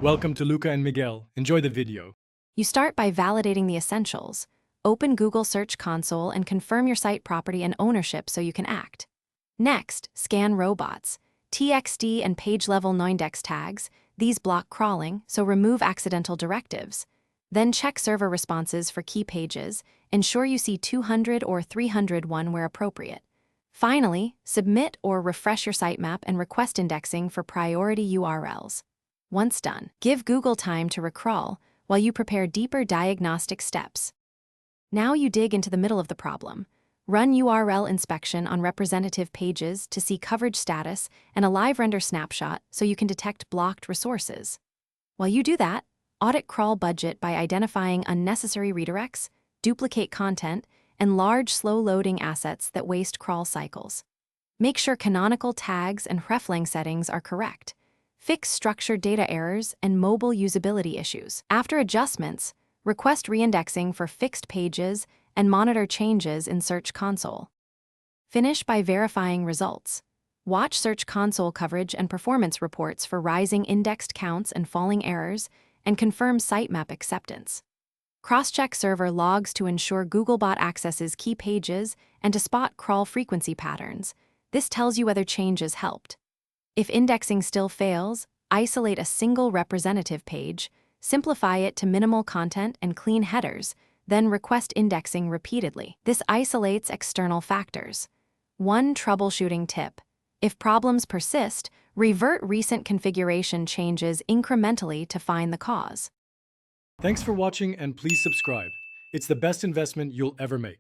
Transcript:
Welcome to Luca and Miguel. Enjoy the video. You start by validating the essentials. Open Google Search Console and confirm your site property and ownership so you can act. Next, scan robots. TXT and page-level noindex tags. These block crawling, so remove accidental directives. Then check server responses for key pages. Ensure you see 200 or 301 where appropriate. Finally, submit or refresh your sitemap and request indexing for priority URLs. Once done, give Google time to recrawl while you prepare deeper diagnostic steps. Now you dig into the middle of the problem. Run URL inspection on representative pages to see coverage status and a live render snapshot so you can detect blocked resources. While you do that, audit crawl budget by identifying unnecessary redirects, duplicate content, and large slow-loading assets that waste crawl cycles. Make sure canonical tags and hreflang settings are correct. Fix structured data errors and mobile usability issues. After adjustments, request reindexing for fixed pages and monitor changes in Search Console. Finish by verifying results. Watch Search Console coverage and performance reports for rising indexed counts and falling errors, and confirm sitemap acceptance. Cross-check server logs to ensure Googlebot accesses key pages and to spot crawl frequency patterns. This tells you whether changes helped. If indexing still fails, isolate a single representative page, simplify it to minimal content and clean headers, then request indexing repeatedly. This isolates external factors. One troubleshooting tip: if problems persist, revert recent configuration changes incrementally to find the cause. Thanks for watching and please subscribe. It's the best investment you'll ever make.